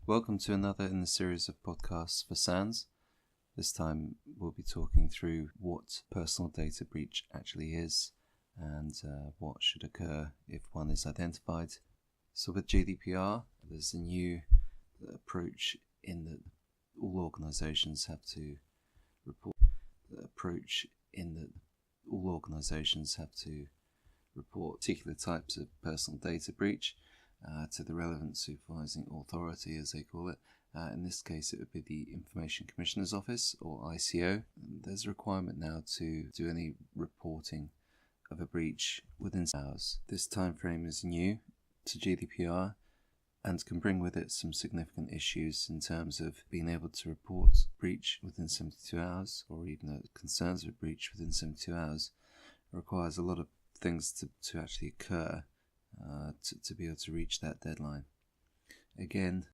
Welcome to another in the series of podcasts for SANS. This time we'll be talking through what personal data breach actually is and what should occur if one is identified. So with GDPR, there's a new approach in that all organisations have to report particular types of personal data breach to the relevant supervising authority, as they call it. In this case, it would be the Information Commissioner's Office, or ICO. There's a requirement now to do any reporting of a breach within hours. This time frame is new to GDPR and can bring with it some significant issues in terms of being able to report breach within 72 hours, or even concerns of breach within 72 hours. It requires a lot of things to actually occur to be able to reach that deadline. Again,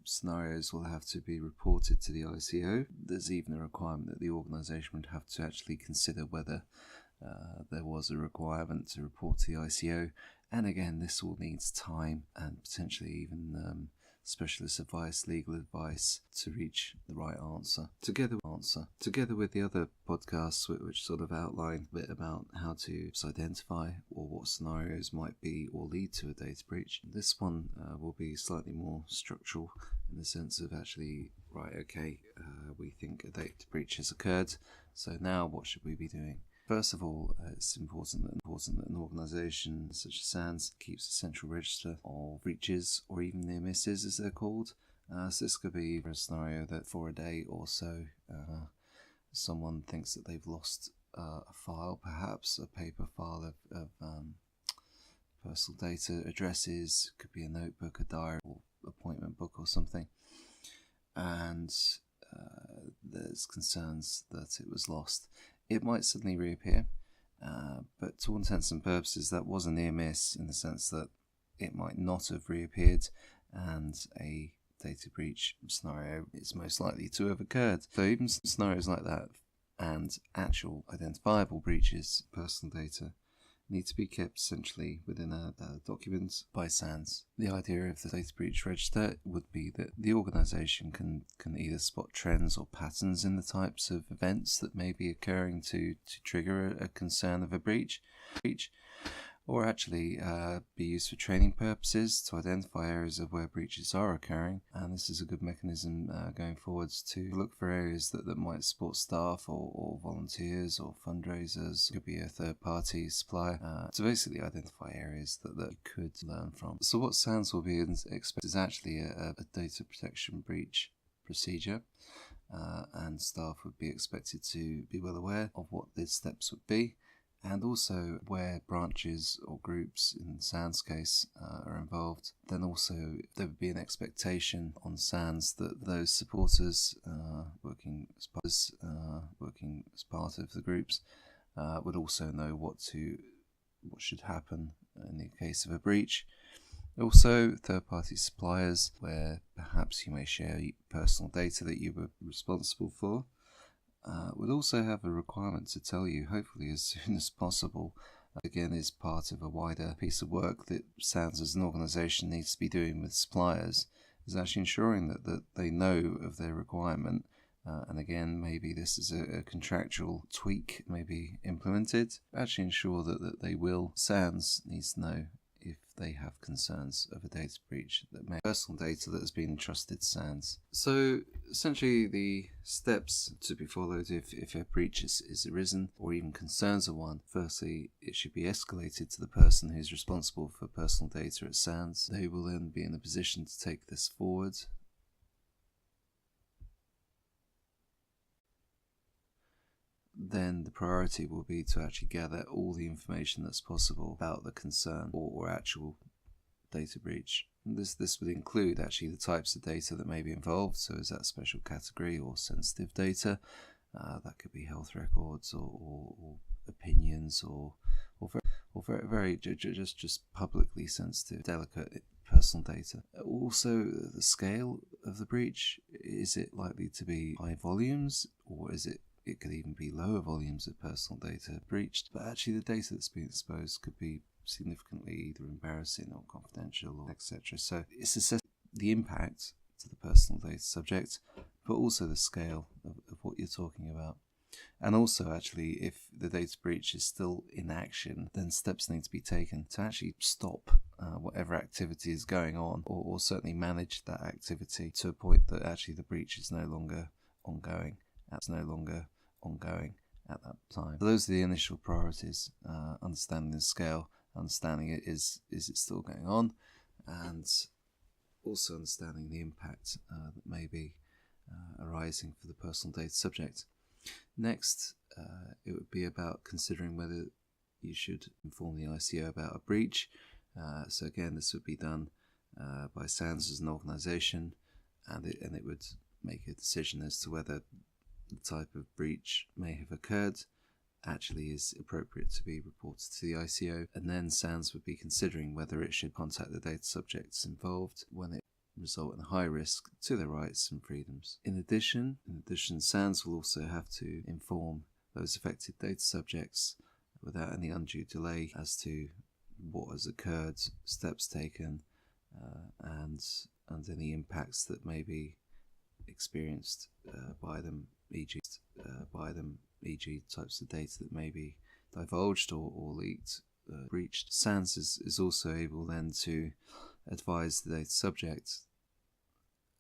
scenarios will have to be reported to the ICO. There's even a requirement that the organisation would have to actually consider whether there was a requirement to report to the ICO. And again, this all needs time and potentially even specialist advice, legal advice to reach the right answer. Together with the other podcasts which sort of outline a bit about how to identify or what scenarios might be or lead to a data breach. This one will be slightly more structural in the sense of actually, we think a data breach has occurred, so now what should we be doing? First of all, it's important that an organisation such as SANS keeps a central register of breaches, or even near misses as they're called. So this could be a scenario that for a day or so someone thinks that they've lost a file, perhaps a paper file of personal data, addresses, could be a notebook, a diary, or appointment book or something, and there's concerns that it was lost. It might suddenly reappear, but to all intents and purposes that was a near miss in the sense that it might not have reappeared, and a data breach scenario is most likely to have occurred. So even scenarios like that and actual identifiable breaches of personal data need to be kept essentially within a document by SANS. The idea of the data breach register would be that the organisation can either spot trends or patterns in the types of events that may be occurring to trigger a concern of a breach, or actually be used for training purposes to identify areas of where breaches are occurring. And this is a good mechanism going forwards to look for areas that might support staff or volunteers or fundraisers. It could be a third-party supplier to basically identify areas that you could learn from. So what SANS will be expected is actually a data protection breach procedure, and staff would be expected to be well aware of what the steps would be, and also where branches or groups, in SANS case, are involved. Then also there would be an expectation on SANS that those supporters working as part of the groups would also know what should happen in the case of a breach. Also, third-party suppliers, where perhaps you may share personal data that you were responsible for, would also have a requirement to tell you, hopefully as soon as possible. Again, is part of a wider piece of work that SANS as an organisation needs to be doing with suppliers, is actually ensuring that they know of their requirement. And again, maybe this is a contractual tweak maybe implemented. Actually ensure that they will. SANS needs to know if they have concerns of a data breach that may personal data that has been entrusted to SANS. So essentially the steps to be followed if a breach is arisen, or even concerns of one. Firstly, it should be escalated to the person who's responsible for personal data at SANS. They will then be in a position to take this forward. Then the priority will be to actually gather all the information that's possible about the concern or actual data breach. And this would include actually the types of data that may be involved. So is that special category or sensitive data? That could be health records or opinions or very just publicly sensitive, delicate personal data. Also, the scale of the breach. Is it likely to be high volumes, or is it could even be lower volumes of personal data breached? But actually the data that's being exposed could be significantly either embarrassing or confidential, or etc. So it's the impact to the personal data subject, but also the scale of what you're talking about. And also, actually, if the data breach is still in action, then steps need to be taken to actually stop whatever activity is going on, or certainly manage that activity to a point that actually the breach is no longer ongoing. That's no longer ongoing at that time. So those are the initial priorities: understanding the scale, understanding it is it still going on, and also understanding the impact that may be arising for the personal data subject. Next, it would be about considering whether you should inform the ICO about a breach. So again, this would be done by SANS as an organisation, and it would make a decision as to whether the type of breach may have occurred actually is appropriate to be reported to the ICO, and then SANS would be considering whether it should contact the data subjects involved when it result in high risk to their rights and freedoms. In addition, SANS will also have to inform those affected data subjects without any undue delay as to what has occurred, steps taken, and any impacts that may be experienced by them, e.g. types of data that may be divulged or leaked, breached. SANS is also able then to advise the data subject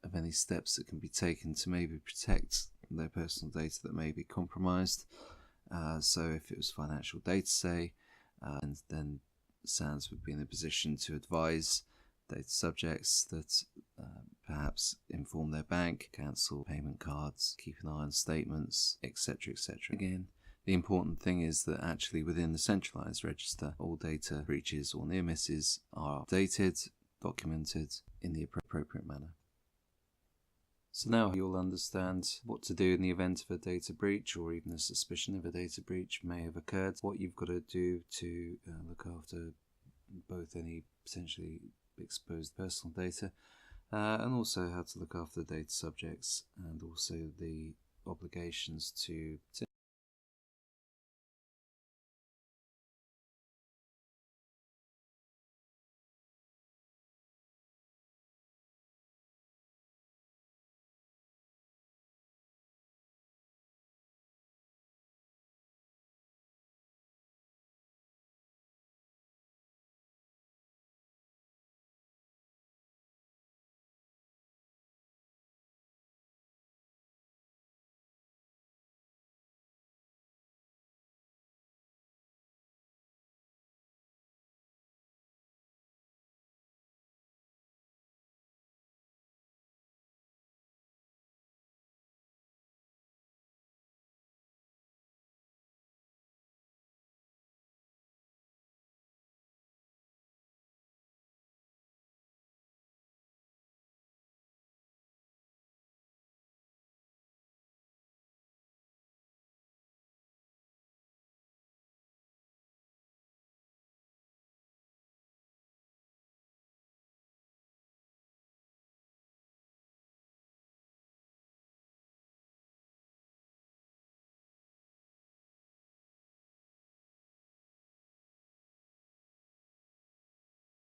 of any steps that can be taken to maybe protect their personal data that may be compromised. So if it was financial data, say, and then SANS would be in a position to advise data subjects that perhaps inform their bank, cancel payment cards, keep an eye on statements, etc., etc. Again, the important thing is that actually within the centralized register, all data breaches or near misses are updated, documented in the appropriate manner. So now you'll understand what to do in the event of a data breach, or even a suspicion of a data breach may have occurred, what you've got to do to look after both any potentially exposed personal data, and also how to look after the data subjects, and also the obligations to